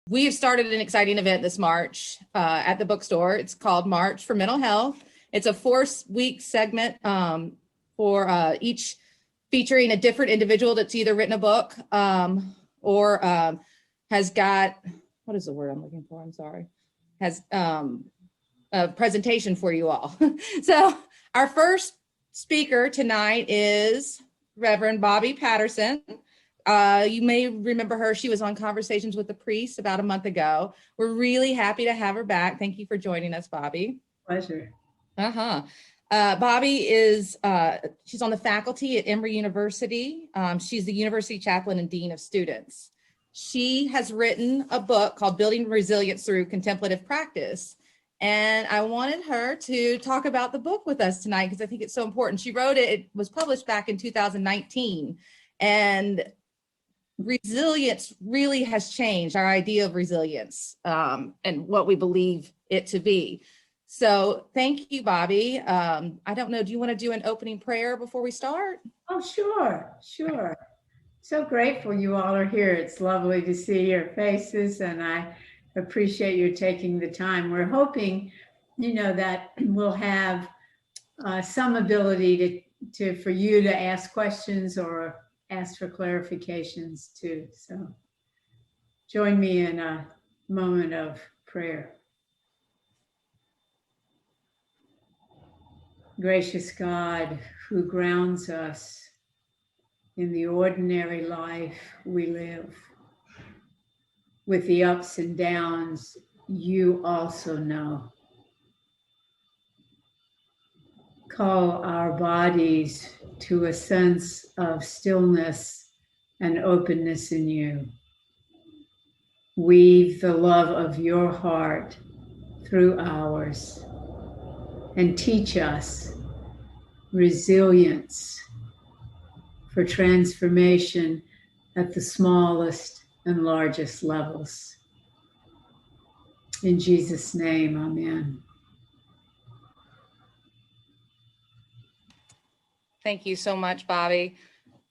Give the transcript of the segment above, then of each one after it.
We have started an exciting event this March at the bookstore. It's called March for Mental Health. It's a 4-week segment for each featuring a different individual that's either written a book or has got, what is the word I'm looking for? I'm sorry. Has a presentation for you all. So our first speaker tonight is Rev Bobbi Patterson. You may remember her. She was on Conversations with the Priest about a month ago. We're really happy to have her back. Thank you for joining us, Bobbi. Pleasure. Bobbi is, she's on the faculty at Emory University. She's the university chaplain and dean of students. She has written a book called Building Resilience Through Contemplative Practice. And I wanted her to talk about the book with us tonight because I think it's so important. She wrote it, it was published back in 2019. And resilience really has changed our idea of resilience and what we believe it to be. So thank you, Bobbi. I don't know, do you want to do an opening prayer before we start? Oh, sure. So grateful you all are here. It's lovely to see your faces, and I appreciate you taking the time. We're hoping, that we'll have some ability for you to ask questions or ask for clarifications too. So join me in a moment of prayer. Gracious God, who grounds us in the ordinary life we live, with the ups and downs you also know. Call our bodies to a sense of stillness and openness in you. Weave the love of your heart through ours and teach us resilience for transformation at the smallest and largest levels. In Jesus' name, amen. Thank you so much, Bobbi.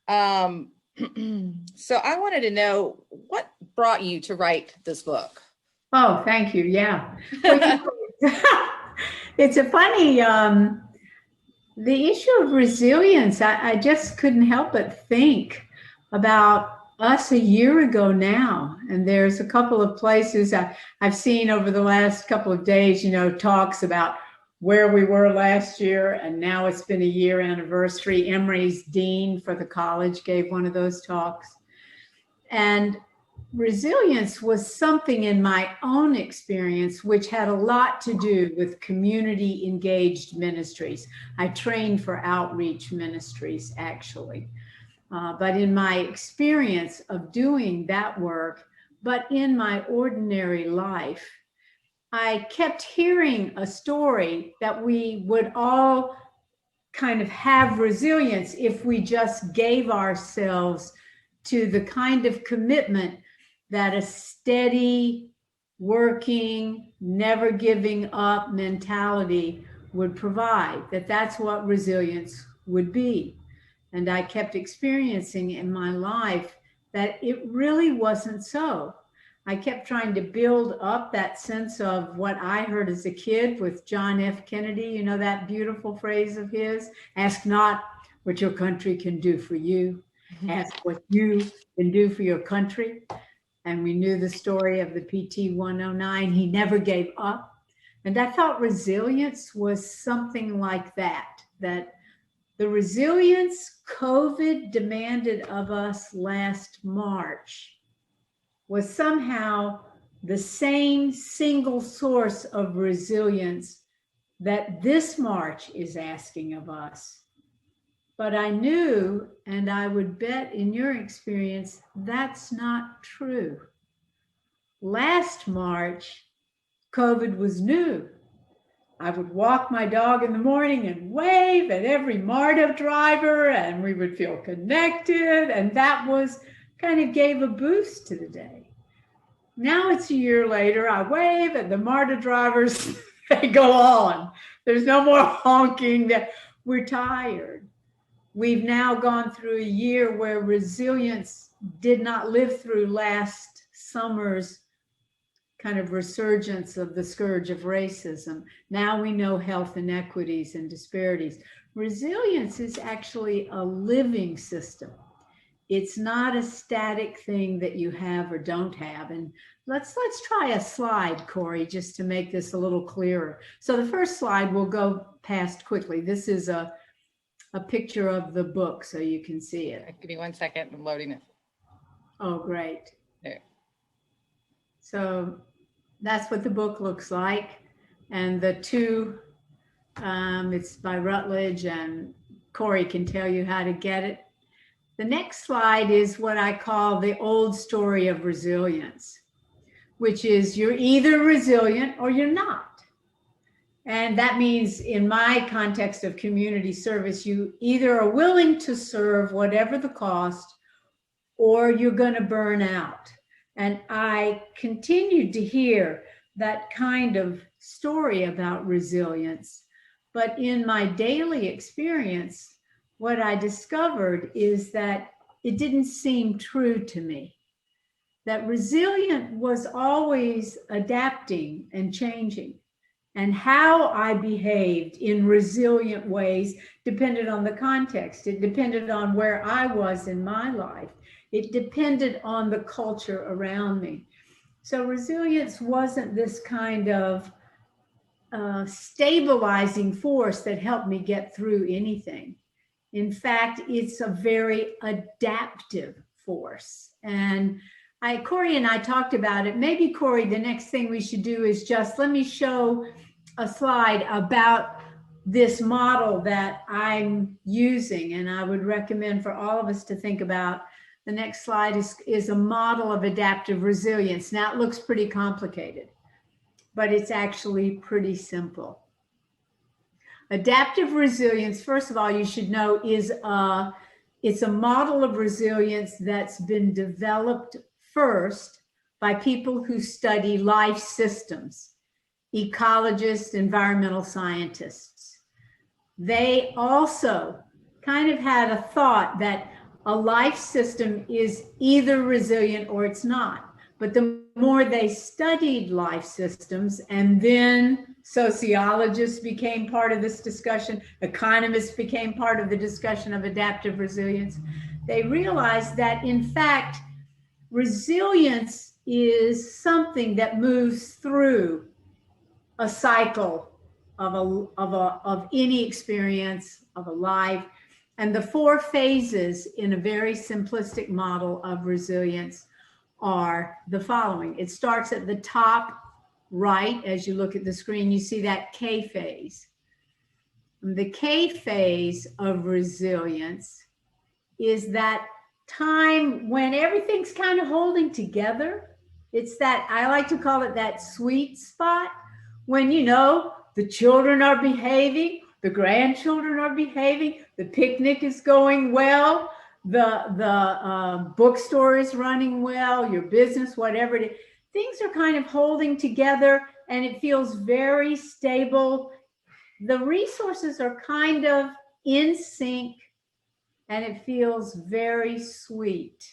So I wanted to know what brought you to write this book? Oh, thank you. Yeah. It's a funny, the issue of resilience, I just couldn't help but think about us a year ago now. And there's a couple of places I've seen over the last couple of days, talks about where we were last year, and now it's been a year anniversary. Emory's dean for the college gave one of those talks. And resilience was something in my own experience which had a lot to do with community engaged ministries. I trained for outreach ministries, actually. But in my experience of doing that work, but in my ordinary life, I kept hearing a story that we would all kind of have resilience if we just gave ourselves to the kind of commitment that a steady, working, never giving up mentality would provide, that's what resilience would be. And I kept experiencing in my life that it really wasn't so. I kept trying to build up that sense of what I heard as a kid with John F. Kennedy, that beautiful phrase of his, ask not what your country can do for you, ask what you can do for your country. And we knew the story of the PT 109. He never gave up. And I thought resilience was something like that the resilience COVID demanded of us last March was somehow the same single source of resilience that this March is asking of us. But I knew, and I would bet in your experience, that's not true. Last March, COVID was new. I would walk my dog in the morning and wave at every MARTA driver, and we would feel connected, and that was kind of gave a boost to the day. Now it's a year later, I wave at the MARTA drivers, they go on. There's no more honking, we're tired. We've now gone through a year where resilience did not live through last summer's kind of resurgence of the scourge of racism. Now we know health inequities and disparities. Resilience is actually a living system. It's not a static thing that you have or don't have. And let's try a slide, Cory, just to make this a little clearer. So the first slide we'll go past quickly. This is a picture of the book so you can see it. Give me 1 second. I'm loading it. Oh, great. There. So that's what the book looks like. And the two, it's by Rutledge, and Cory can tell you how to get it. The next slide is what I call the old story of resilience, which is you're either resilient or you're not. And that means in my context of community service, you either are willing to serve whatever the cost, or you're going to burn out. And I continued to hear that kind of story about resilience. But in my daily experience, what I discovered is that it didn't seem true to me. That resilient was always adapting and changing. And how I behaved in resilient ways depended on the context. It depended on where I was in my life. It depended on the culture around me. So resilience wasn't this kind of stabilizing force that helped me get through anything. In fact, it's a very adaptive force. And Cory and I talked about it. Maybe, Cory, the next thing we should do is just let me show a slide about this model that I'm using. And I would recommend for all of us to think about. The next slide is a model of adaptive resilience. Now, it looks pretty complicated, but it's actually pretty simple. Adaptive resilience, first of all, you should know, it's a model of resilience that's been developed first by people who study life systems, ecologists, environmental scientists. They also kind of had a thought that a life system is either resilient or it's not. But the more they studied life systems, and then sociologists became part of this discussion, economists became part of the discussion of adaptive resilience, they realized that, in fact, resilience is something that moves through a cycle of any experience of a life. And the four phases in a very simplistic model of resilience are the following. It starts at the top right. As you look at the screen, you see that K phase. The K phase of resilience is that time when everything's kind of holding together. It's that, I like to call it that sweet spot, when, you know, the children are behaving, the grandchildren are behaving, the picnic is going well, the bookstore is running well, your business, whatever it is. Things are kind of holding together and it feels very stable. The resources are kind of in sync and it feels very sweet.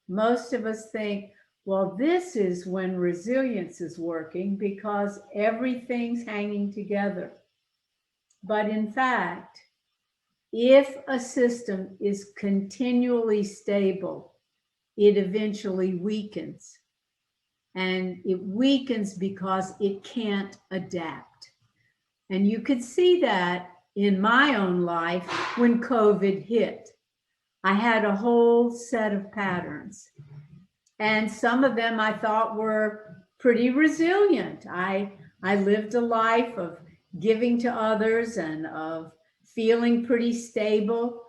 Most of us think, well, this is when resilience is working because everything's hanging together. But in fact, if a system is continually stable, it eventually weakens. And it weakens because it can't adapt. And you could see that in my own life when COVID hit. I had a whole set of patterns. And some of them I thought were pretty resilient. I lived a life of giving to others and of feeling pretty stable.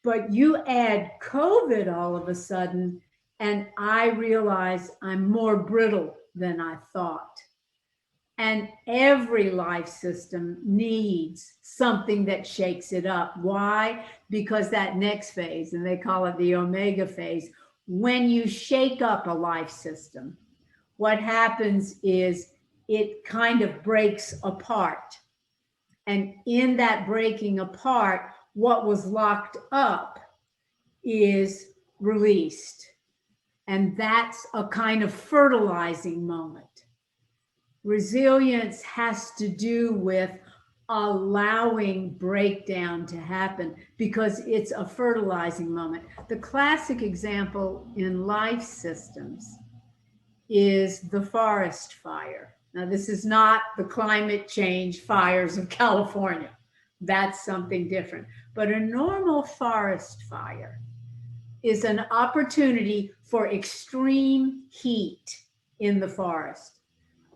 But you add COVID all of a sudden, and I realize I'm more brittle than I thought. And every life system needs something that shakes it up. Why? Because that next phase, and they call it the omega phase, when you shake up a life system, what happens is it kind of breaks apart. And in that breaking apart, what was locked up is released. And that's a kind of fertilizing moment. Resilience has to do with allowing breakdown to happen because it's a fertilizing moment. The classic example in life systems is the forest fire. Now, this is not the climate change fires of California. That's something different. But a normal forest fire is an opportunity for extreme heat in the forest.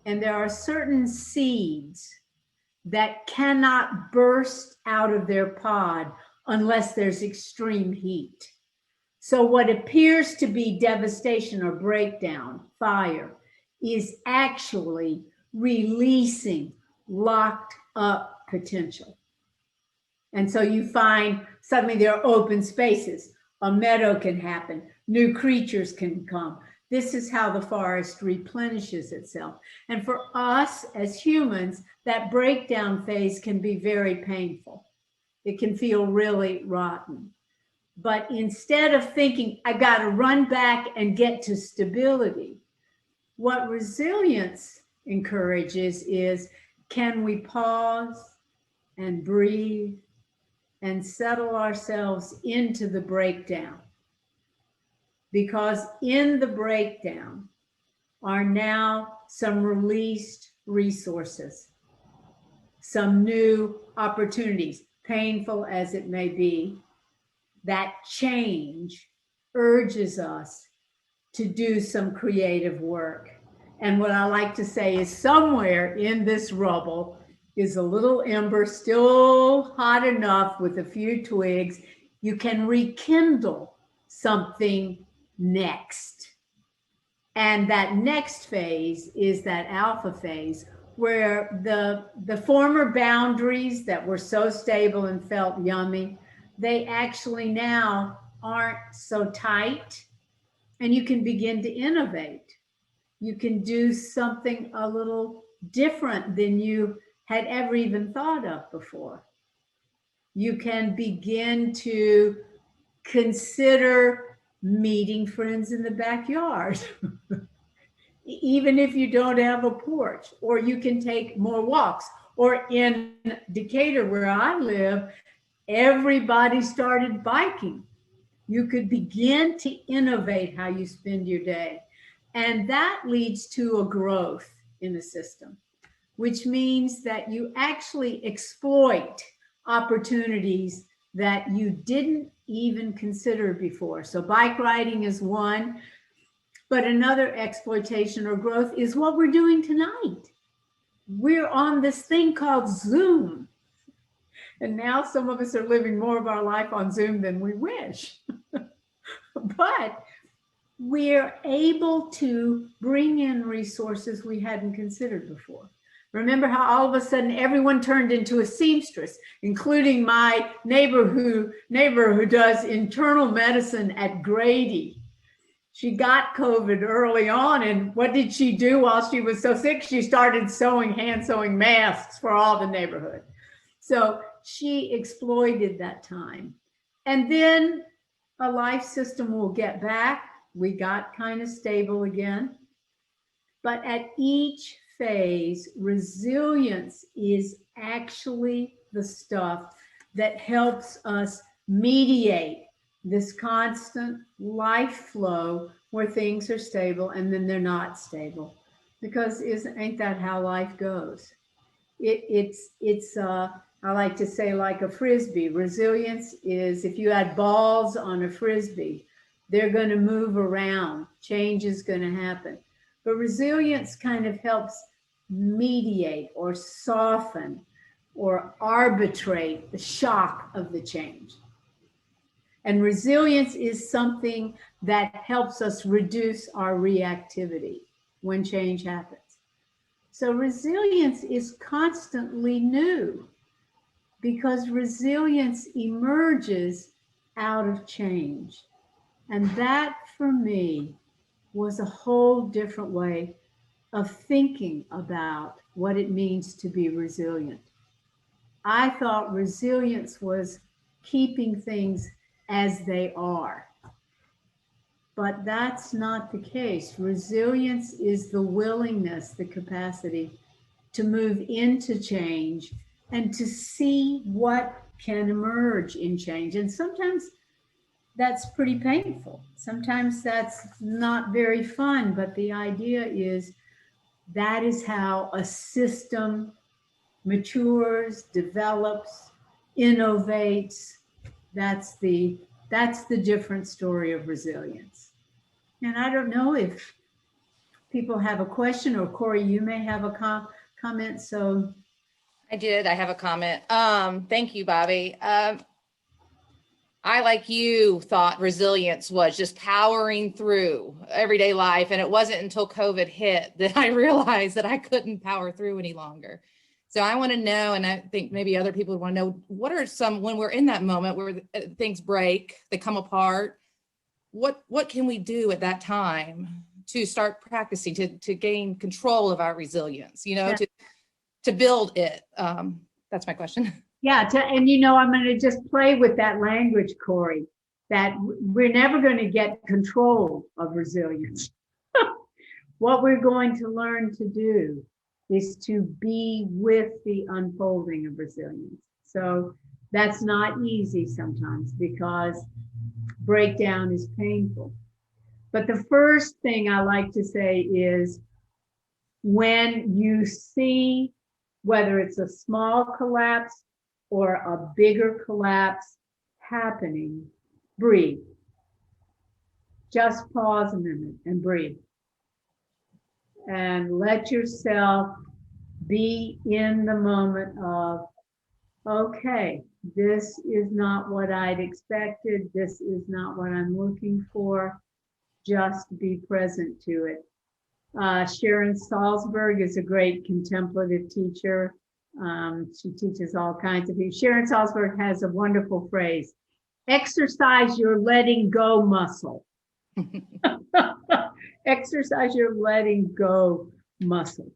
And there are certain seeds that cannot burst out of their pod unless there's extreme heat. So what appears to be devastation or breakdown, fire, is actually releasing locked up potential. And so you find suddenly there are open spaces. A meadow can happen. New creatures can come. This is how the forest replenishes itself. And for us as humans, that breakdown phase can be very painful. It can feel really rotten. But instead of thinking, I got to run back and get to stability, what resilience encourages is, can we pause and breathe and settle ourselves into the breakdown? Because in the breakdown are now some released resources, some new opportunities, painful as it may be. That change urges us to do some creative work. And what I like to say is somewhere in this rubble is a little ember still hot enough with a few twigs. You can rekindle something next. And that next phase is that alpha phase where the former boundaries that were so stable and felt yummy, they actually now aren't so tight, and you can begin to innovate. You can do something a little different than you had ever even thought of before. You can begin to consider meeting friends in the backyard, even if you don't have a porch, or you can take more walks. Or in Decatur, where I live, everybody started biking. You could begin to innovate how you spend your day. And that leads to a growth in a system, which means that you actually exploit opportunities that you didn't even consider before. So bike riding is one, but another exploitation or growth is what we're doing tonight. We're on this thing called Zoom. And now some of us are living more of our life on Zoom than we wish. But we're able to bring in resources we hadn't considered before. Remember how all of a sudden everyone turned into a seamstress, including my neighbor who does internal medicine at Grady. She got COVID early on, and what did she do while she was so sick? She started hand sewing masks for all the neighborhood. So she exploited that time. And then a life system will get back. We got kind of stable again. But at each phase, resilience is actually the stuff that helps us mediate this constant life flow where things are stable and then they're not stable. Because ain't that how life goes? It's I like to say like a Frisbee. Resilience is if you had balls on a Frisbee, they're going to move around. Change is going to happen. But resilience kind of helps mediate or soften or arbitrate the shock of the change. And resilience is something that helps us reduce our reactivity when change happens. So resilience is constantly new because resilience emerges out of change. And that, for me, was a whole different way of thinking about what it means to be resilient. I thought resilience was keeping things as they are. but that's not the case. Resilience is the willingness, the capacity to move into change and to see what can emerge in change. And sometimes that's pretty painful. Sometimes that's not very fun, but the idea is that is how a system matures, develops, innovates. That's the different story of resilience. And I don't know if people have a question, or Cory, you may have a comment. So I have a comment. Thank you, Bobbi. I, like you, thought resilience was just powering through everyday life. And it wasn't until COVID hit that I realized that I couldn't power through any longer. So I want to know, and I think maybe other people would want to know, what are some, when we're in that moment where things break, they come apart, what can we do at that time to start practicing, to gain control of our resilience, to build it? That's my question. Yeah, and I'm going to just play with that language, Cory, that we're never going to get control of resilience. What we're going to learn to do is to be with the unfolding of resilience. So that's not easy sometimes because breakdown is painful. But the first thing I like to say is, when you see whether it's a small collapse or a bigger collapse happening, breathe. Just pause a minute and breathe. And let yourself be in the moment of, okay, this is not what I'd expected. This is not what I'm looking for. Just be present to it. Sharon Salzberg is a great contemplative teacher. She teaches all kinds of things. Sharon Salzberg has a wonderful phrase: exercise your letting go muscle. Exercise your letting go muscle.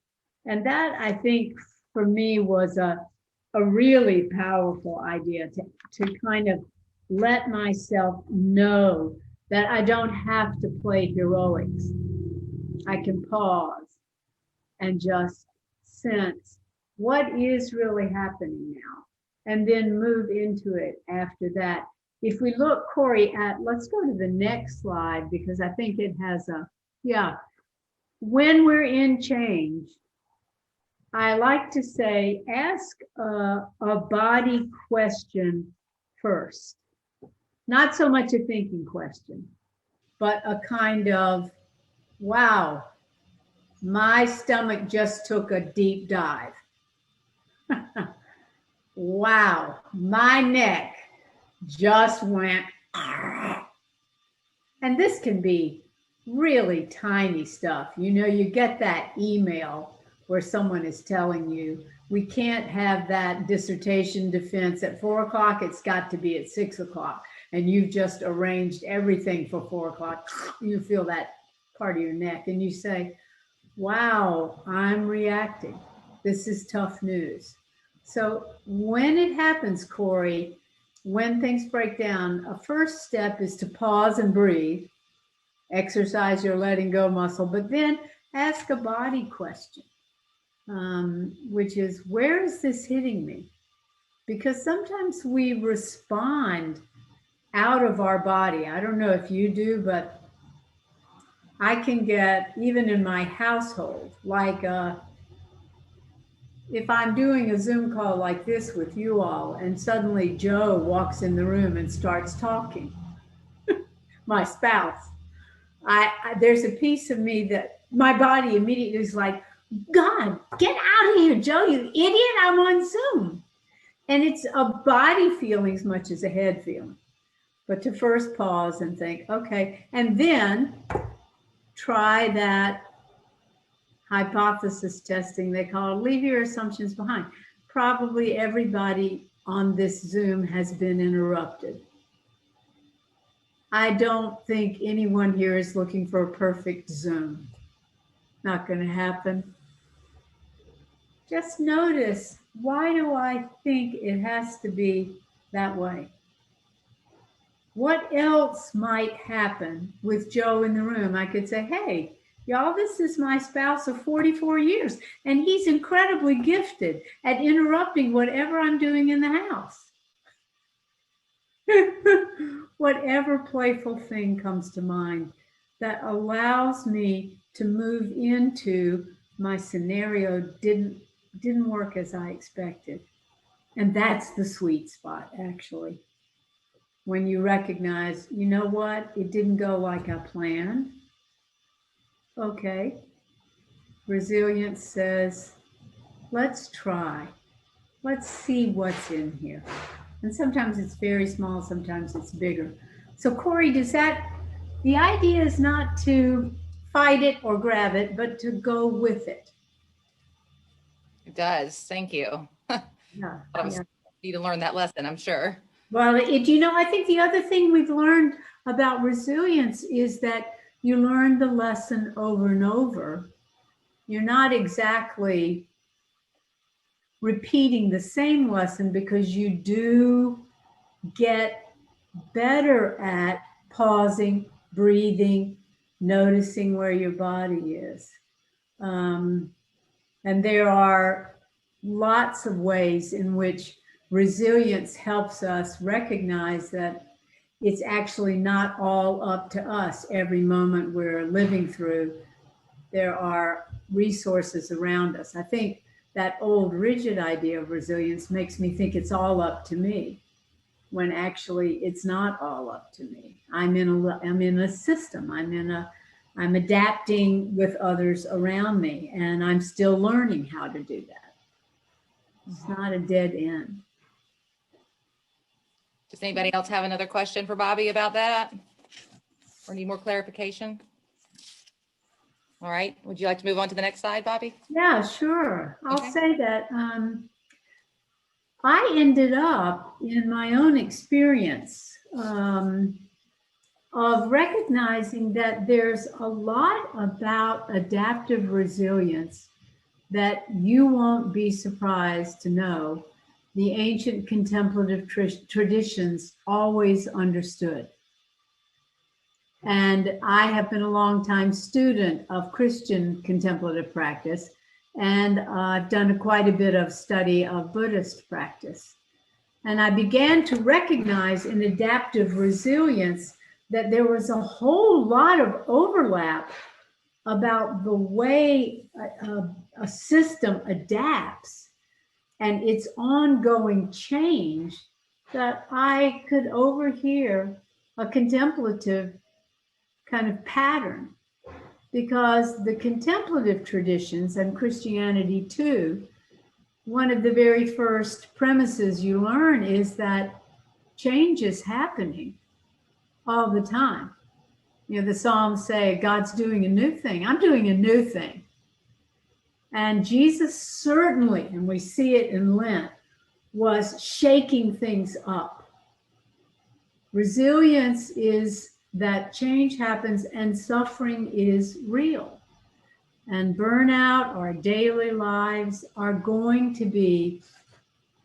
And that, I think, for me was a really powerful idea, to kind of let myself know that I don't have to play heroics. I can pause and just sense what is really happening now, and then move into it after that. If we look, Cory, let's go to the next slide, because I think it has when we're in change, I like to say, ask a body question first. Not so much a thinking question, but a kind of, wow, my stomach just took a deep dive. Wow, my neck just went. And this can be really tiny stuff. You get that email where someone is telling you, we can't have that dissertation defense at 4 o'clock. It's got to be at 6 o'clock. And you've just arranged everything for 4 o'clock. You feel that part of your neck and you say, wow, I'm reacting. This is tough news. So when it happens, Cory, when things break down, a first step is to pause and breathe, exercise your letting go muscle, but then ask a body question, which is, where is this hitting me? Because sometimes we respond out of our body. I don't know if you do, but I can get, even in my household, like if I'm doing a Zoom call like this with you all, and suddenly Joe walks in the room and starts talking, my spouse, there's a piece of me that my body immediately is like, God, get out of here, Joe, you idiot, I'm on Zoom. And it's a body feeling as much as a head feeling. But to first pause and think, okay, and then try that hypothesis testing they call it, leave your assumptions behind. Probably everybody on this Zoom has been interrupted. I don't think anyone here is looking for a perfect Zoom. Not going to happen. Just notice, why do I think it has to be that way? what else might happen with Joe in the room? I could say, hey, y'all, this is my spouse of 44 years, and he's incredibly gifted at interrupting whatever I'm doing in the house. Whatever playful thing comes to mind that allows me to move into my scenario didn't work as I expected. And that's the sweet spot, actually. When you recognize, you know what, it didn't go like I planned. Okay. Resilience says, let's try. Let's see what's in here. And sometimes it's very small, sometimes it's bigger. So Cory, the idea is not to fight it or grab it, but to go with it. It does. Thank you. Yeah. I was need to learn that lesson, I'm sure. Well, I think the other thing we've learned about resilience is that you learn the lesson over and over. You're not exactly repeating the same lesson because you do get better at pausing, breathing, noticing where your body is. And there are lots of ways in which resilience helps us recognize that it's actually not all up to us every moment we're living through. There are resources around us. I think that old rigid idea of resilience makes me think it's all up to me, when actually it's not all up to me. I'm in a system. I'm adapting with others around me, and I'm still learning how to do that. It's not a dead end. Does anybody else have another question for Bobbi about that? Or need more clarification? All right. Would you like to move on to the next slide, Bobbi? Yeah, sure. I'll Okay. say that I ended up in my own experience of recognizing that there's a lot about adaptive resilience that you won't be surprised to know the ancient contemplative traditions always understood. And I have been a long time student of Christian contemplative practice, and I've done quite a bit of study of Buddhist practice. And I began to recognize in adaptive resilience that there was a whole lot of overlap about the way a system adapts and its ongoing change, that I could overhear a contemplative kind of pattern, because the contemplative traditions and Christianity too, one of the very first premises you learn is that change is happening all the time. You know, the Psalms say, God's doing a new thing. I'm doing a new thing. And Jesus certainly, and we see it in Lent, was shaking things up. Resilience is that change happens and suffering is real. And burnout, our daily lives are going to be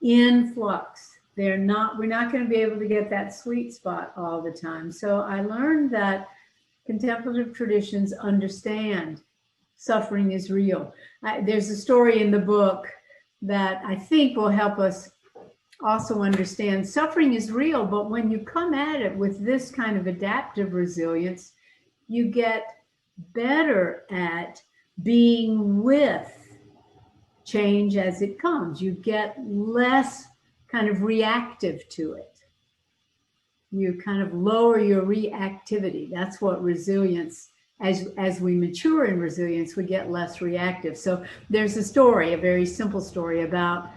in flux. We're not going to be able to get that sweet spot all the time. So I learned that contemplative traditions understand suffering is real. There's a story in the book that I think will help us also understand suffering is real, but when you come at it with this kind of adaptive resilience, you get better at being with change as it comes. You get less kind of reactive to it. You kind of lower your reactivity. That's what resilience, as we mature in resilience, we get less reactive. So there's a story, a very simple story about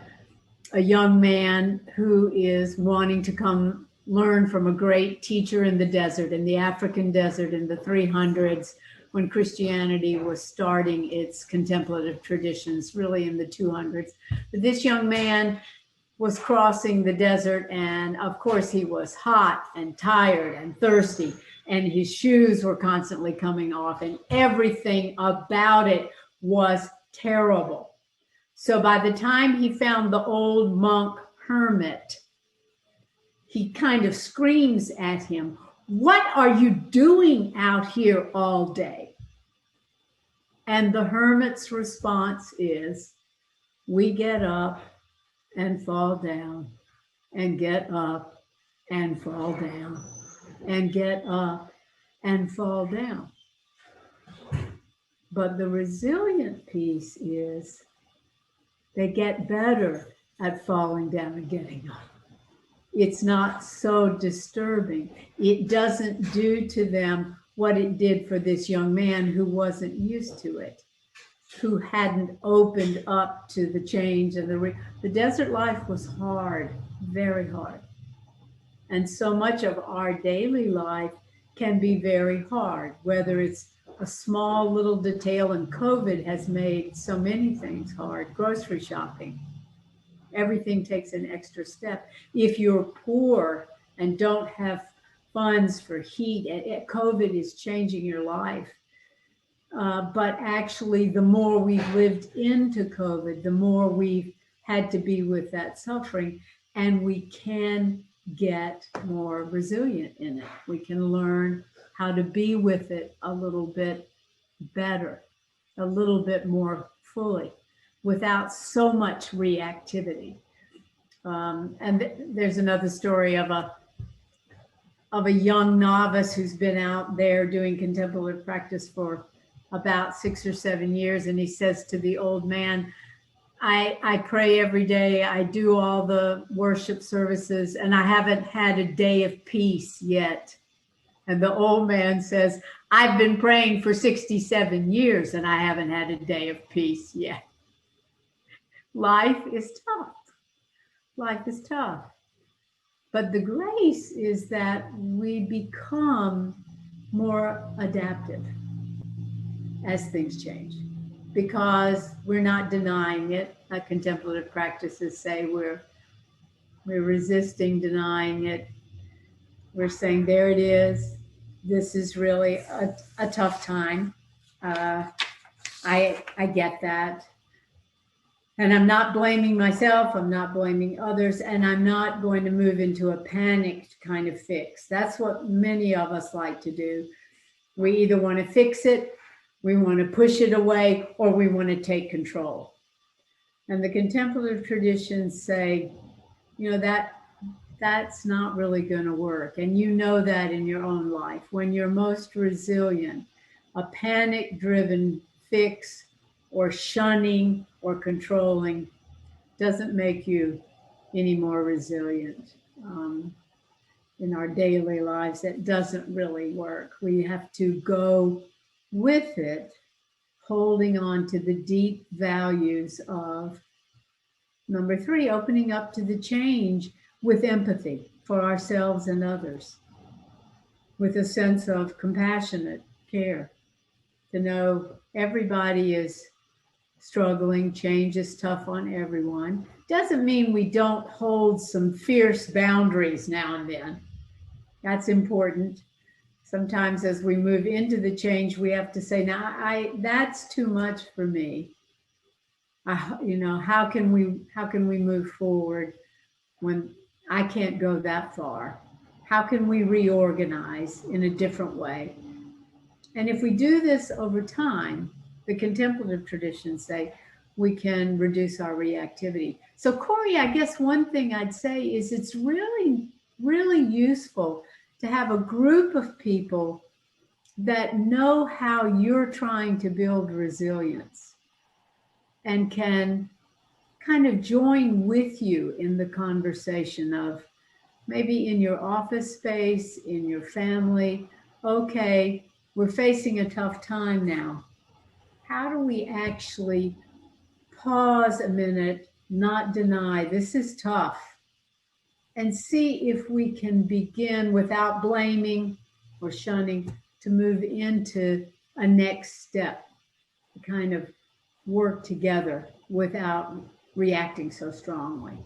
a young man who is wanting to come learn from a great teacher in the desert, in the African desert in the 300s, when Christianity was starting its contemplative traditions, really in the 200s. But this young man was crossing the desert, and of course he was hot and tired and thirsty, and his shoes were constantly coming off, and everything about it was terrible. So by the time he found the old monk hermit, he kind of screams at him, "What are you doing out here all day?" And the hermit's response is, "We get up and fall down, and get up and fall down, and get up and fall down." But the resilient piece is they get better at falling down and getting up. It's not so disturbing. It doesn't do to them what it did for this young man who wasn't used to it, who hadn't opened up to the change. And the desert life was hard, very hard. And so much of our daily life can be very hard, whether it's a small little detail, and COVID has made so many things hard. Grocery shopping, everything takes an extra step. If you're poor and don't have funds for heat, COVID is changing your life. But actually, the more we've lived into COVID, the more we've had to be with that suffering, and we can get more resilient in it. We can learn how to be with it a little bit better, a little bit more fully, without so much reactivity. There's another story of a young novice who's been out there doing contemplative practice for about 6 or 7 years, and he says to the old man, I pray every day, I do all the worship services, and I haven't had a day of peace yet. And the old man says, I've been praying for 67 years and I haven't had a day of peace yet. Life is tough. Life is tough. But the grace is that we become more adaptive as things change, because we're not denying it. Like contemplative practices say, we're resisting denying it. We're saying, there it is. This is really a tough time. I get that. And I'm not blaming myself. I'm not blaming others. And I'm not going to move into a panicked kind of fix. That's what many of us like to do. We either want to fix it, we want to push it away, or we want to take control. And the contemplative traditions say, that's not really going to work. And you know that in your own life. When you're most resilient, a panic-driven fix or shunning or controlling doesn't make you any more resilient. In our daily lives, that doesn't really work. We have to go with it, holding on to the deep values of, number 3, opening up to the change with empathy for ourselves and others, with a sense of compassionate care, to know everybody is struggling, change is tough on everyone. Doesn't mean we don't hold some fierce boundaries now and then. That's important. Sometimes as we move into the change, we have to say, now that's too much for me. How can we move forward when I can't go that far? How can we reorganize in a different way? And if we do this over time, the contemplative traditions say we can reduce our reactivity. So Cory, I guess one thing I'd say is it's really, really useful to have a group of people that know how you're trying to build resilience and can kind of join with you in the conversation of, maybe in your office space, in your family. Okay, we're facing a tough time now. How do we actually pause a minute, not deny this is tough, and see if we can begin, without blaming or shunning, to move into a next step, to kind of work together without reacting so strongly.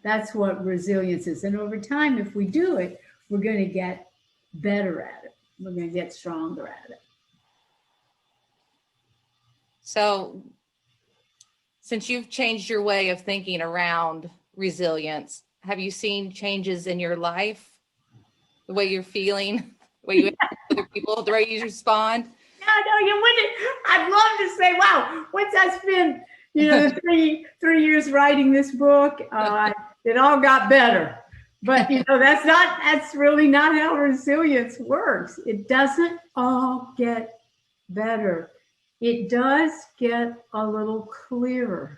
That's what resilience is. And over time, if we do it, we're going to get better at it. We're going to get stronger at it. So, since you've changed your way of thinking around resilience, have you seen changes in your life? The way you're feeling, the way you interact with other people, the way you respond? No, you wouldn't. I'd love to say, wow, once I spent, the three years writing this book, it all got better. But that's really not how resilience works. It doesn't all get better. It does get a little clearer.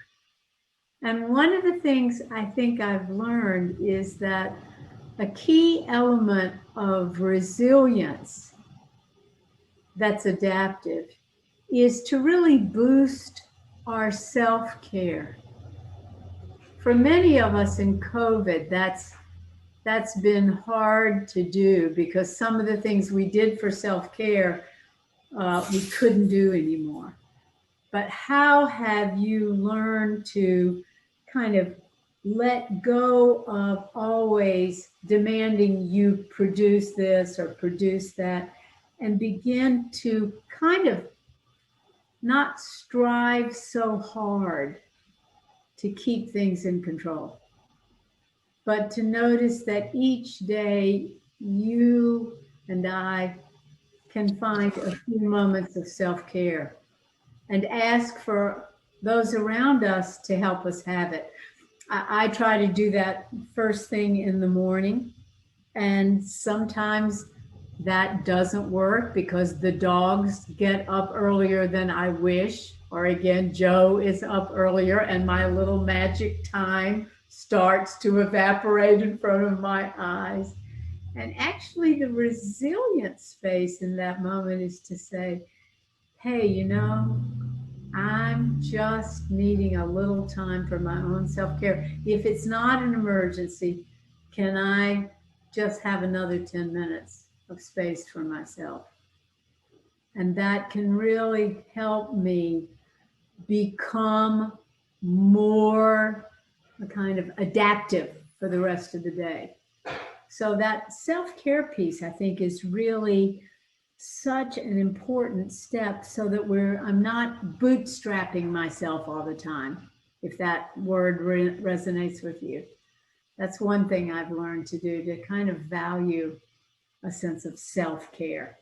And one of the things I think I've learned is that a key element of resilience that's adaptive is to really boost our self-care. For many of us in COVID, that's been hard to do because some of the things we did for self-care, we couldn't do anymore. But how have you learned to kind of let go of always demanding you produce this or produce that, and begin to kind of not strive so hard to keep things in control, but to notice that each day you and I can find a few moments of self-care and ask for those around us to help us have it. I try to do that first thing in the morning, and sometimes that doesn't work because the dogs get up earlier than I wish, or again, Joe is up earlier and my little magic time starts to evaporate in front of my eyes. And actually the resilience space in that moment is to say, hey, I'm just needing a little time for my own self-care. If it's not an emergency, can I just have another 10 minutes of space for myself? And that can really help me become more kind of adaptive for the rest of the day. So that self-care piece, I think, is really such an important step so that I'm not bootstrapping myself all the time, if that word resonates with you. That's one thing I've learned to do, to kind of value a sense of self-care,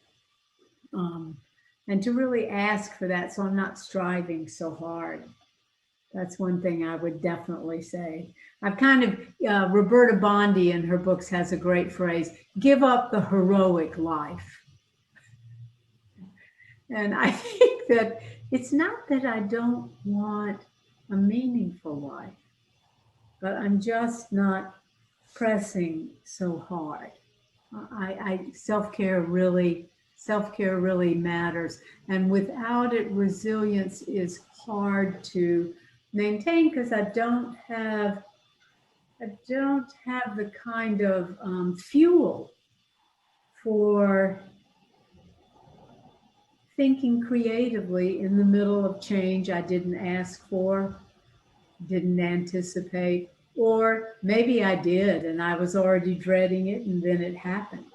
and to really ask for that so I'm not striving so hard. That's one thing I would definitely say. I've kind of, Roberta Bondi in her books has a great phrase, give up the heroic life. And I think that it's not that I don't want a meaningful life, but I'm just not pressing so hard. Self-care really matters. And without it, resilience is hard to maintain because I don't have the kind of fuel for thinking creatively in the middle of change I didn't ask for, didn't anticipate, or maybe I did and I was already dreading it and then it happened.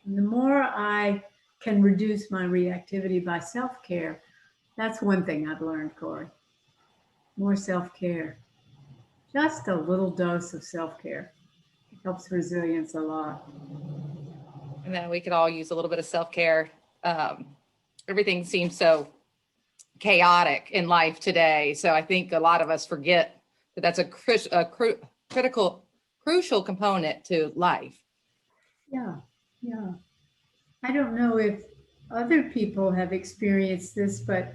And the more I can reduce my reactivity by self-care, that's one thing I've learned, Cory. More self-care. Just a little dose of self-care. It helps resilience a lot. And then we could all use a little bit of self-care. Everything seems so chaotic in life today. So I think a lot of us forget that that's a crucial component to life. Yeah. I don't know if other people have experienced this, but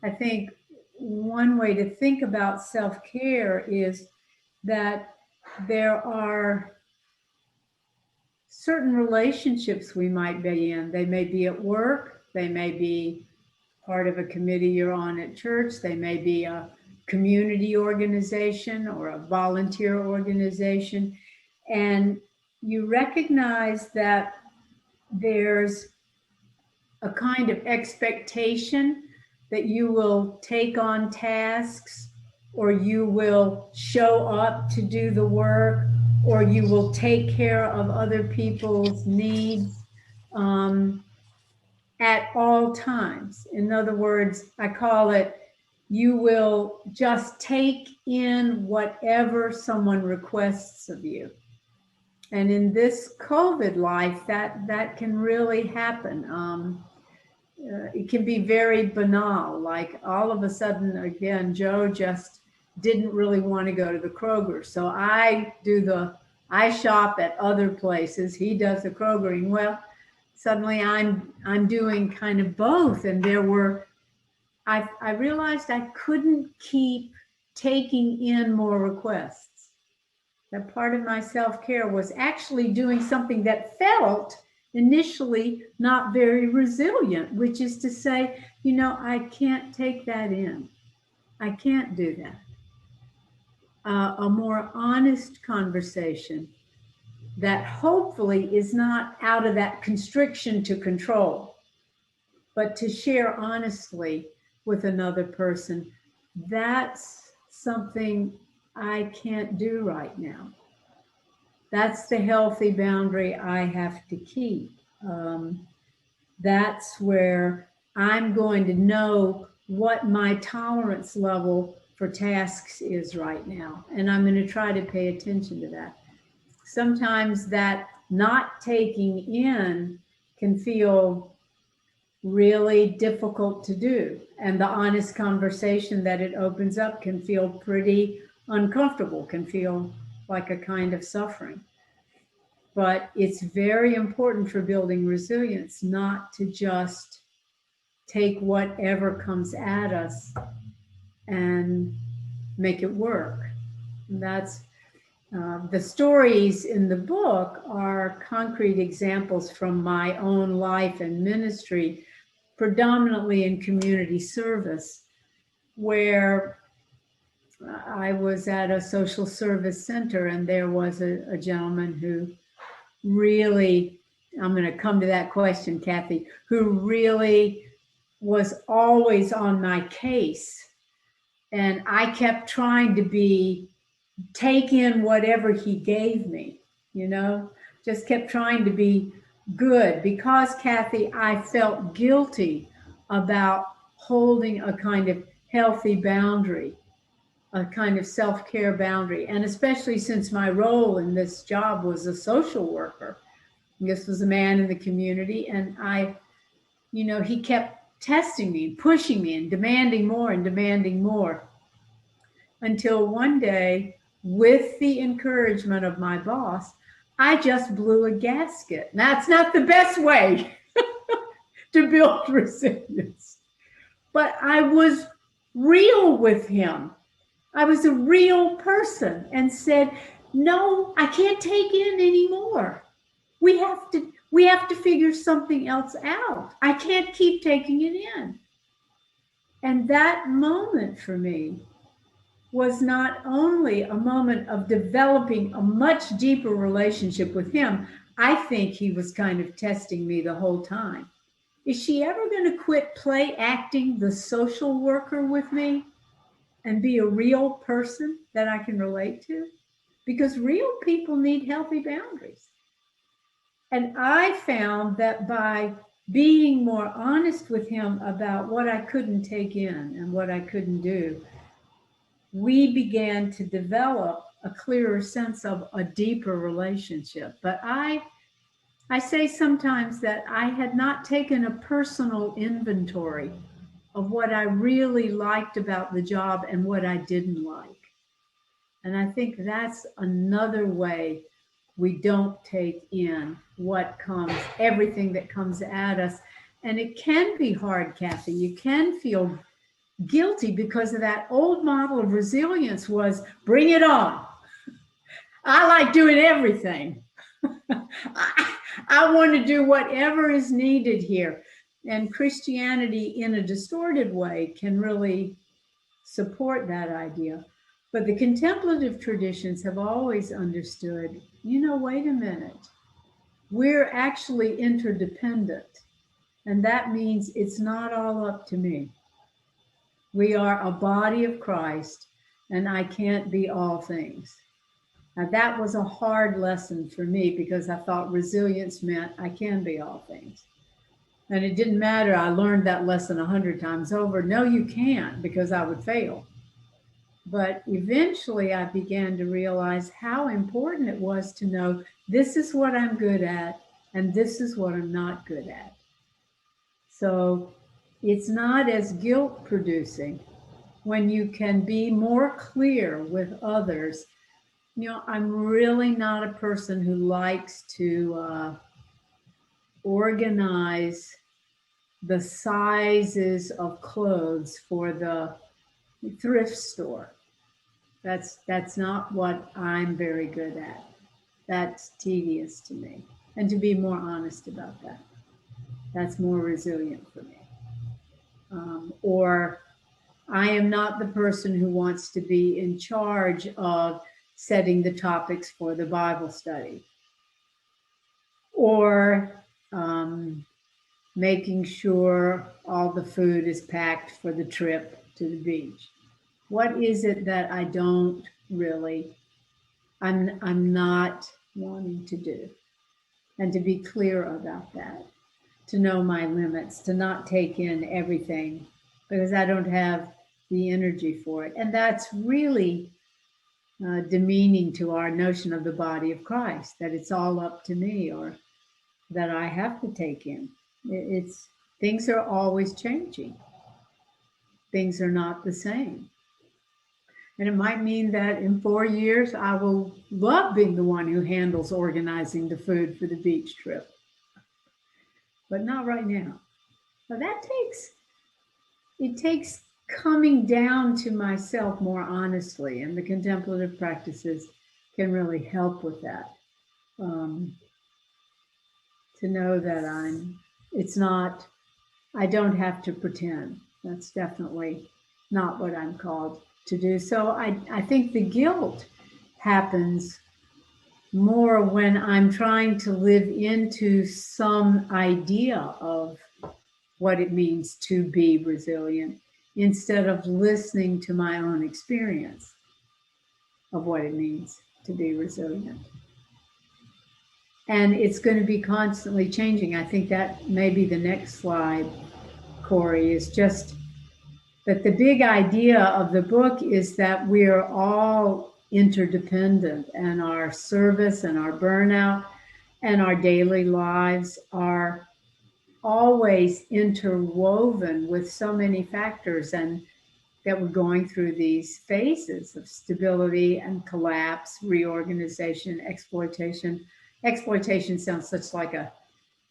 I think one way to think about self-care is that there are certain relationships we might be in. They may be at work, they may be part of a committee you're on at church, they may be a community organization or a volunteer organization. And you recognize that there's a kind of expectation that you will take on tasks, or you will show up to do the work, or you will take care of other people's needs at all times. In other words, I call it, you will just take in whatever someone requests of you. And in this COVID life, that can really happen. It can be very banal, like all of a sudden, again, Joe just didn't really want to go to the Kroger. So I shop at other places. He does the Krogering. Well, suddenly I'm doing kind of both. And I realized I couldn't keep taking in more requests. That part of my self-care was actually doing something that felt initially not very resilient, which is to say, I can't take that in. I can't do that. A more honest conversation that hopefully is not out of that constriction to control, but to share honestly with another person. That's something I can't do right now. That's the healthy boundary I have to keep. That's where I'm going to know what my tolerance level for tasks is right now. And I'm going to try to pay attention to that. Sometimes that not taking in can feel really difficult to do. And the honest conversation that it opens up can feel pretty uncomfortable, can feel like a kind of suffering. But it's very important for building resilience not to just take whatever comes at us and make it work. And that's the stories in the book are concrete examples from my own life and ministry, predominantly in community service, where I was at a social service center and there was a gentleman who really, I'm going to come to that question, Kathy, who really was always on my case. And I kept trying to take in whatever he gave me, just kept trying to be good because, Kathy, I felt guilty about holding a kind of healthy boundary, a kind of self-care boundary. And especially since my role in this job was a social worker, this was a man in the community. And he kept testing me, pushing me and demanding more until one day, with the encouragement of my boss, I just blew a gasket. That's not the best way to build resilience. But I was real with him. I was a real person and said, no, I can't take in anymore. We have to figure something else out. I can't keep taking it in. And that moment for me was not only a moment of developing a much deeper relationship with him. I think he was kind of testing me the whole time. Is she ever going to quit play acting the social worker with me and be a real person that I can relate to? Because real people need healthy boundaries. And I found that by being more honest with him about what I couldn't take in and what I couldn't do, we began to develop a clearer sense of a deeper relationship. But I say sometimes that I had not taken a personal inventory of what I really liked about the job and what I didn't like. And I think that's another way we don't take in what comes, everything that comes at us. And it can be hard, Kathy. You can feel guilty because of that old model of resilience was bring it on. I like doing everything. I want to do whatever is needed here. And Christianity in a distorted way can really support that idea. But the contemplative traditions have always understood, wait a minute, we're actually interdependent. And that means it's not all up to me. We are a body of Christ, and I can't be all things. Now, that was a hard lesson for me because I thought resilience meant I can be all things. And it didn't matter. I learned that lesson 100 times over. No, you can't, because I would fail. But eventually I began to realize how important it was to know this is what I'm good at and this is what I'm not good at. So it's not as guilt producing when you can be more clear with others. You know, I'm really not a person who likes to organize the sizes of clothes for the thrift store. That's not what I'm very good at. That's tedious to me. And to be more honest about that, that's more resilient for me. Or I am not the person who wants to be in charge of setting the topics for the Bible study, or making sure all the food is packed for the trip to the beach. What is it that I don't really, I'm not wanting to do? And to be clear about that, to know my limits, to not take in everything, because I don't have the energy for it. And that's really demeaning to our notion of the body of Christ, that it's all up to me, or that I have to take in. It's things are always changing. Things are not the same. And it might mean that in 4 years, I will love being the one who handles organizing the food for the beach trip, but not right now. So it takes coming down to myself more honestly, and the contemplative practices can really help with that. To know that I don't have to pretend. That's definitely not what I'm called to do. So I think the guilt happens more when I'm trying to live into some idea of what it means to be resilient, instead of listening to my own experience of what it means to be resilient. And it's going to be constantly changing. I think that may be the next slide, Cory, is just that the big idea of the book is that we're all interdependent, and our service and our burnout and our daily lives are always interwoven with so many factors, and that we're going through these phases of stability and collapse, reorganization, exploitation. Exploitation sounds such like a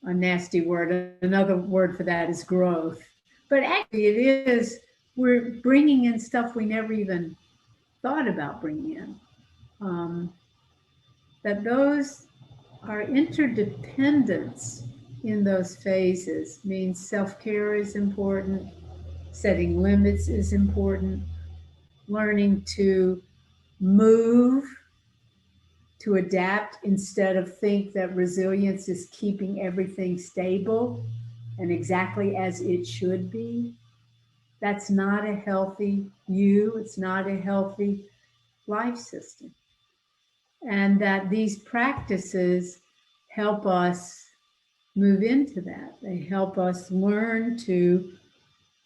nasty word. Another word for that is growth. But actually it is, we're bringing in stuff we never even thought about bringing in. That those are interdependence in those phases means self-care is important, setting limits is important, learning to move, to adapt instead of think that resilience is keeping everything stable and exactly as it should be. That's not a healthy you. It's not a healthy life system. And that these practices help us move into that. They help us learn to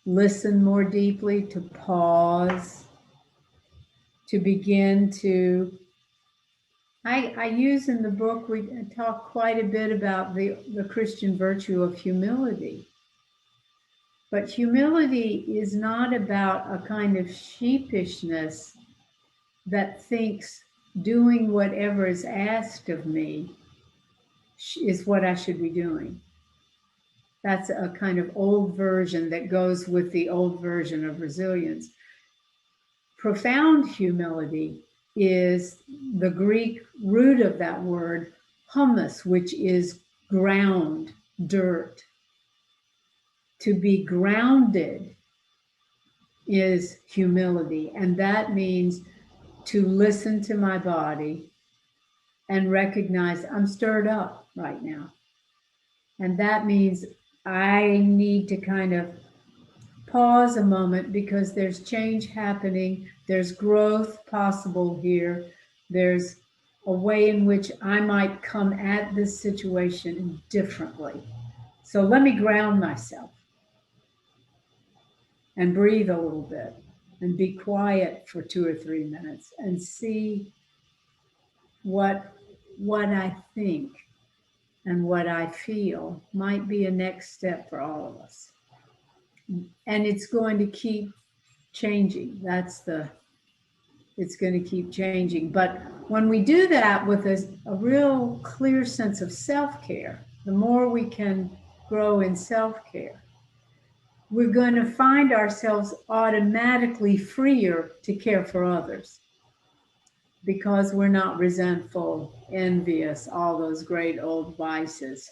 listen more deeply, to pause, to begin to I use in the book, we talk quite a bit about the Christian virtue of humility. But humility is not about a kind of sheepishness that thinks doing whatever is asked of me is what I should be doing. That's a kind of old version that goes with the old version of resilience. Profound humility is the Greek root of that word, humus, which is ground, dirt. To be grounded is humility, and that means to listen to my body and recognize I'm stirred up right now. And that means I need to kind of pause a moment, because there's change happening, there's growth possible here, there's a way in which I might come at this situation differently. So let me ground myself and breathe a little bit and be quiet for 2 or 3 minutes and see what I think and what I feel might be a next step for all of us. And it's going to keep changing. It's going to keep changing. But when we do that with a real clear sense of self-care, the more we can grow in self-care, we're going to find ourselves automatically freer to care for others because we're not resentful, envious, all those great old vices.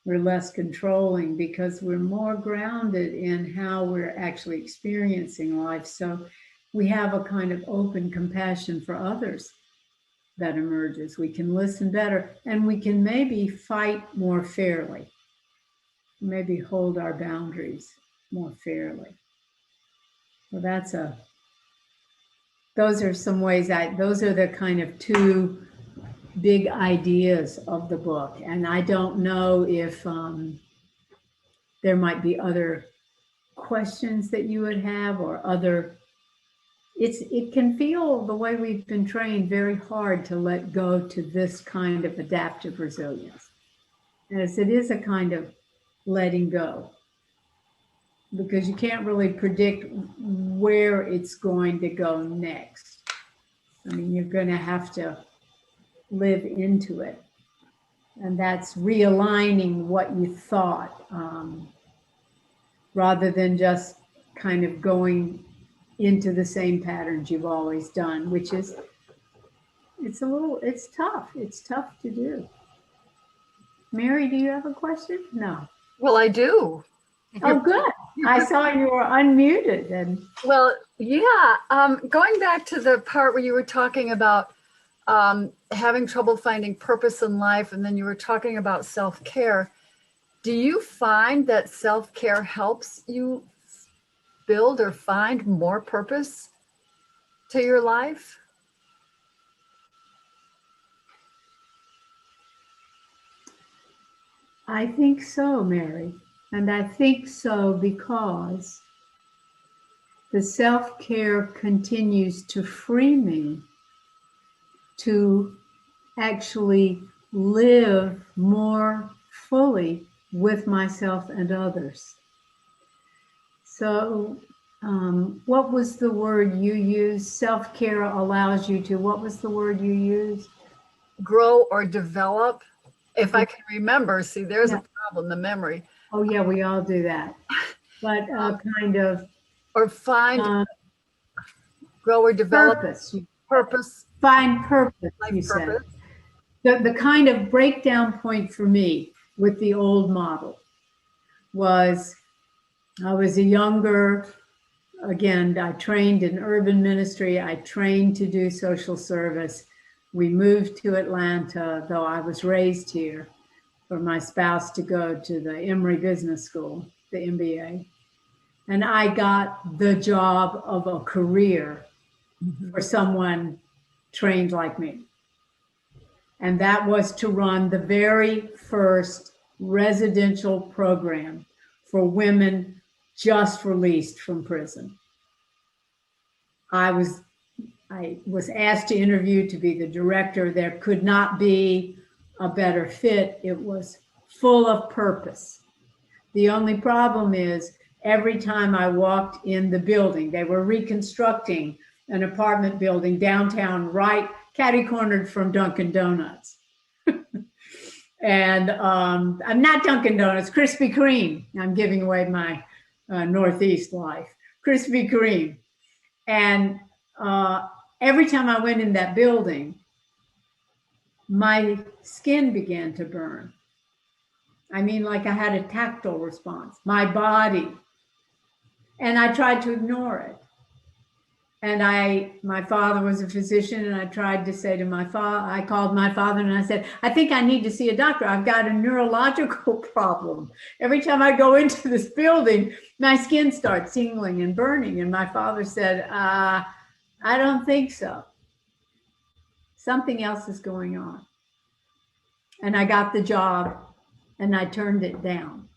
We're less controlling because we're more grounded in how we're actually experiencing life. So we have a kind of open compassion for others that emerges. We can listen better and we can maybe fight more fairly, maybe hold our boundaries more fairly. Well, those are some ways those are the kind of two big ideas of the book. And I don't know if there might be other questions that you would have or other. It can feel, the way we've been trained, very hard to let go to this kind of adaptive resilience, as it is a kind of letting go, because you can't really predict where it's going to go next. I mean, you're going to have to live into it. And that's realigning what you thought, rather than just kind of going into the same patterns you've always done, which is, it's tough. It's tough to do. Mary, do you have a question? No. Well, I do. Oh, good. I saw you were unmuted. And well, yeah. Going back to the part where you were talking about having trouble finding purpose in life, and then you were talking about self-care. Do you find that self-care helps you build or find more purpose to your life? I think so, Mary. And I think so because the self-care continues to free me to actually live more fully with myself and others. So, what was the word you used? Self-care allows you to, what was the word you used? Grow or develop. If I can remember, see, there's a problem, the memory. Oh yeah, we all do that. But kind of. Or find, grow or develop. Purpose. Find purpose, you said. The kind of breakdown point for me with the old model was, I was a younger, again, I trained in urban ministry. I trained to do social service. We moved to Atlanta, though I was raised here, for my spouse to go to the Emory Business School, the MBA. And I got the job of a career for someone trained like me. And that was to run the very first residential program for women just released from prison. I was asked to interview to be the director. There could not be a better fit. It was full of purpose. The only problem is, every time I walked in the building, they were reconstructing an apartment building downtown, right catty-cornered from Dunkin' Donuts. And I'm not Dunkin' Donuts, Krispy Kreme. I'm giving away my Northeast life. Krispy Kreme. And every time I went in that building, my skin began to burn. I mean, like I had a tactile response, my body. And I tried to ignore it. And my father was a physician, and I tried to say to my father, I called my father and I said, I think I need to see a doctor. I've got a neurological problem. Every time I go into this building, my skin starts tingling and burning. And my father said, I don't think so. Something else is going on. And I got the job and I turned it down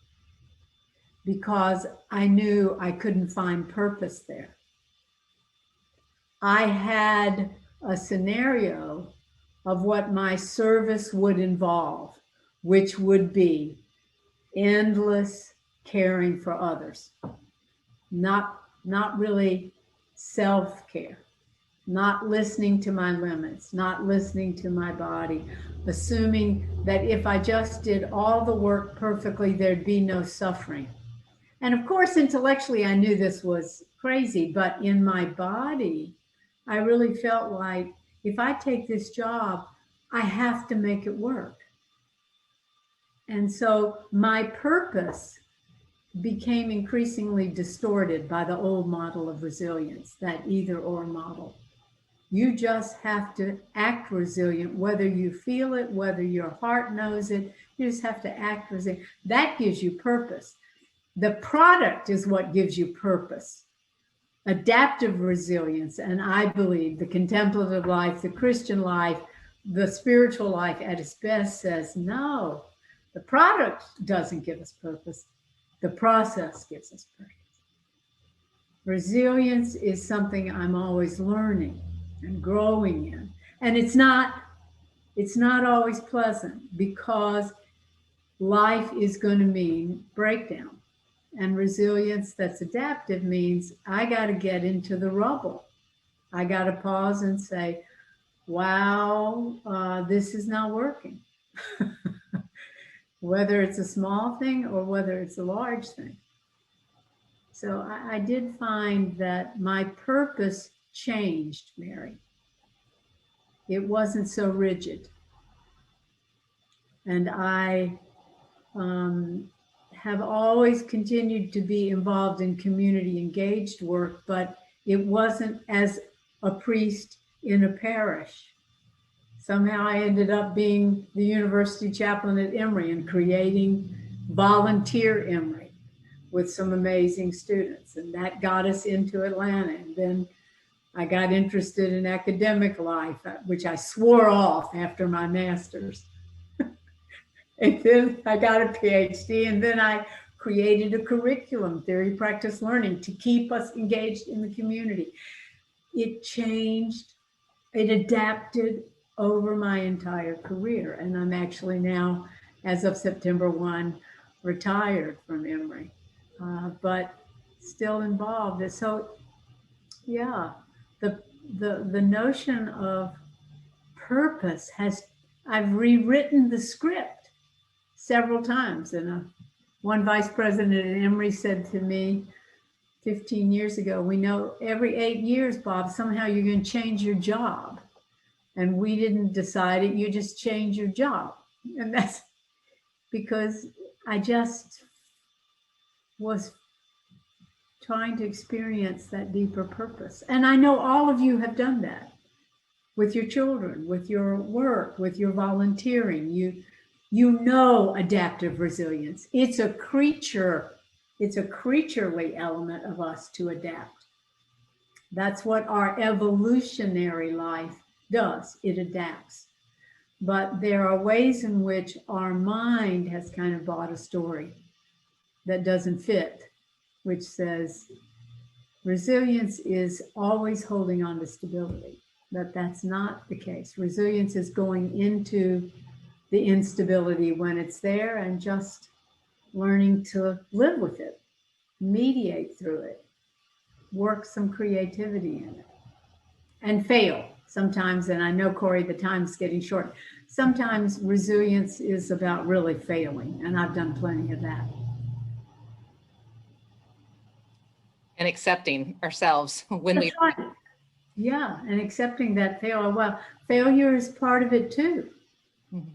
because I knew I couldn't find purpose there. I had a scenario of what my service would involve, which would be endless caring for others, not really self-care, not listening to my limits, not listening to my body, assuming that if I just did all the work perfectly, there'd be no suffering. And of course, intellectually, I knew this was crazy, but in my body, I really felt like if I take this job, I have to make it work. And so my purpose became increasingly distorted by the old model of resilience, that either or model. You just have to act resilient, whether you feel it, whether your heart knows it, you just have to act resilient. That gives you purpose. The product is what gives you purpose. Adaptive resilience, and I believe the contemplative life, the Christian life, the spiritual life at its best says, no, the product doesn't give us purpose. The process gives us purpose. Resilience is something I'm always learning and growing in. And it's not always pleasant, because life is going to mean breakdown. And resilience that's adaptive means I got to get into the rubble. I got to pause and say, wow, this is not working. Whether it's a small thing or whether it's a large thing. So I did find that my purpose changed, Mary. It wasn't so rigid. And I have always continued to be involved in community engaged work, but it wasn't as a priest in a parish. Somehow I ended up being the university chaplain at Emory and creating volunteer Emory with some amazing students. And that got us into Atlanta. And then I got interested in academic life, which I swore off after my master's. And then I got a PhD, and then I created a curriculum, theory, practice, learning, to keep us engaged in the community. It changed, it adapted over my entire career. And I'm actually now, as of September 1, retired from Emory, but still involved. So yeah, the notion of purpose I've rewritten the script several times. And one vice president at Emory said to me 15 years ago, we know every 8 years, Bob, somehow you're going to change your job. And we didn't decide it, you just change your job. And that's because I just was trying to experience that deeper purpose. And I know all of you have done that with your children, with your work, with your volunteering. You know adaptive resilience. It's a creaturely element of us to adapt. That's what our evolutionary life does. It adapts. But there are ways in which our mind has kind of bought a story that doesn't fit, which says resilience is always holding on to stability. But that's not the case. Resilience is going into the instability when it's there and just learning to live with it, mediate through it, work some creativity in it, and fail sometimes. And I know, Cory, the time's getting short. Sometimes resilience is about really failing, and I've done plenty of that. And accepting ourselves when That's right. Yeah, and accepting that failure is part of it too. Mm-hmm.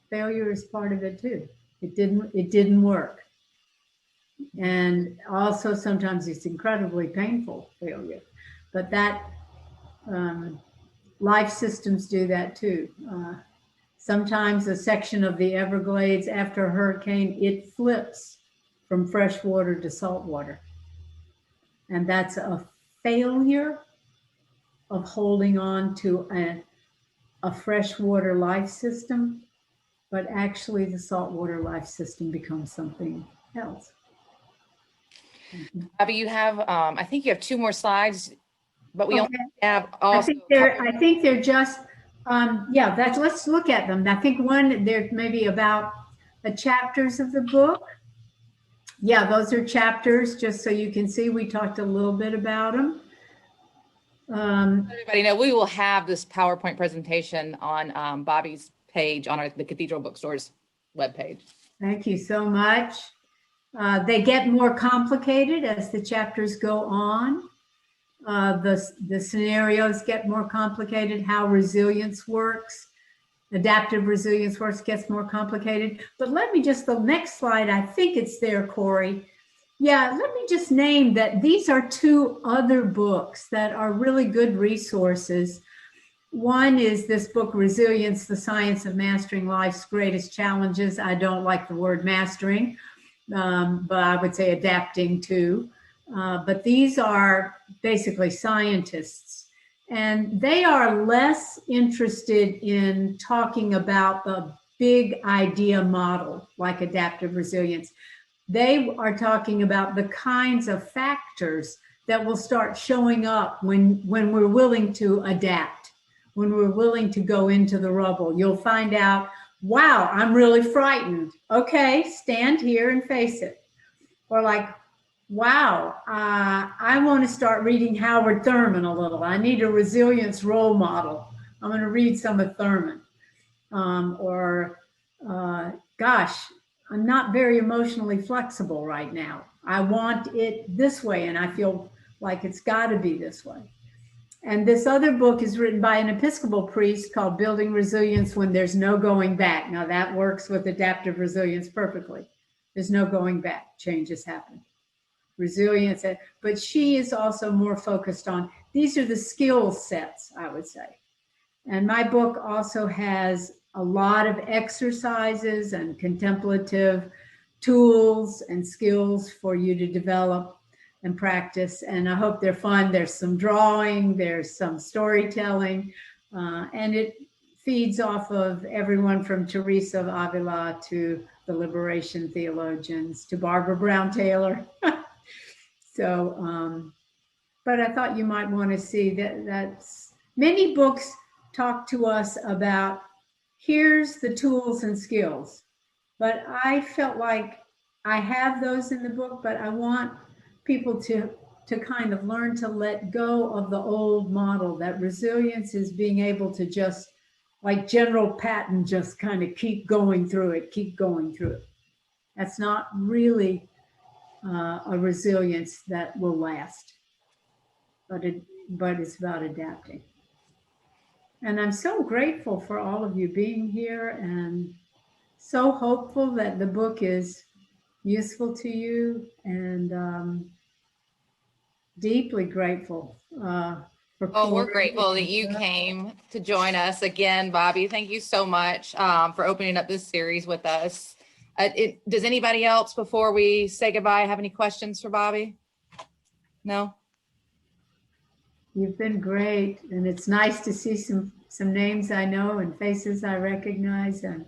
Failure is part of it too. It didn't work. And also sometimes it's incredibly painful failure, but that life systems do that too. Sometimes a section of the Everglades after a hurricane, it flips from fresh water to salt water. And that's a failure of holding on to a freshwater life system but actually the saltwater life system becomes something else. Bobbi, you have, I think you have 2 more slides, but we Okay. only have I also. think they're just, yeah, let's look at them. I think one, they're maybe about the chapters of the book. Yeah, those are chapters, just so you can see. We talked a little bit about them. Everybody know we will have this PowerPoint presentation on Bobbi's page on the Cathedral Bookstore's webpage. Thank you so much. They get more complicated as the chapters go on. The scenarios get more complicated. How resilience works, adaptive resilience works, gets more complicated. But let me just, the next slide, I think it's there, Cory. Yeah, let me just name that these are 2 other books that are really good resources. One is this book, Resilience, the Science of Mastering Life's Greatest Challenges. I don't like the word mastering, but I would say adapting to. But these are basically scientists, and they are less interested in talking about the big idea model like adaptive resilience. They are talking about the kinds of factors that will start showing up when we're willing to adapt, when we're willing to go into the rubble. You'll find out, wow, I'm really frightened. Okay, stand here and face it. Or like, wow, I want to start reading Howard Thurman a little. I need a resilience role model. I'm going to read some of Thurman. Gosh, I'm not very emotionally flexible right now. I want it this way, and I feel like it's got to be this way. And this other book is written by an Episcopal priest called Building Resilience When There's No Going Back. Now that works with adaptive resilience perfectly. There's no going back. Changes happen. Resilience, but she is also more focused on, these are the skill sets, I would say. And my book also has a lot of exercises and contemplative tools and skills for you to develop and practice. And I hope they're fun. There's some drawing, there's some storytelling, and it feeds off of everyone from Teresa of Avila to the liberation theologians to Barbara Brown Taylor. So, but I thought you might want to see that's many books talk to us about here's the tools and skills, but I felt like I have those in the book, but I want people to kind of learn to let go of the old model, that resilience is being able to just, like General Patton, just kind of keep going through it. That's not really a resilience that will last, but it's about adapting. And I'm so grateful for all of you being here, and so hopeful that the book is useful to you, and deeply grateful for Oh, we're Cory. grateful that you came to join us again, Bobbi. Thank you so much for opening up this series with us. Does anybody else, before we say goodbye, have any questions for Bobbi? No? You've been great, and it's nice to see some names I know and faces I recognize, and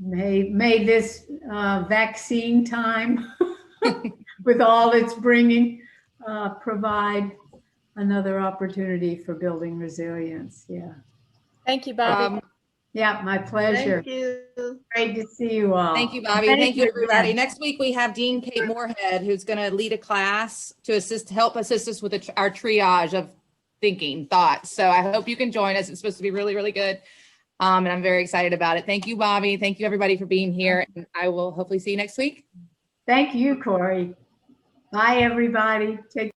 may this vaccine time with all it's bringing provide another opportunity for building resilience. Yeah. Thank you, Bobbi. Yeah, my pleasure. Thank you. Great to see you all. Thank you, Bobbi. Thank you, everybody. Next week, we have Dean Kate Moorhead, who's going to lead a class to help assist us with our triage of thinking thoughts. So I hope you can join us. It's supposed to be really, really good. And I'm very excited about it. Thank you, Bobbi. Thank you, everybody, for being here. And I will hopefully see you next week. Thank you, Cory. Bye, everybody. Take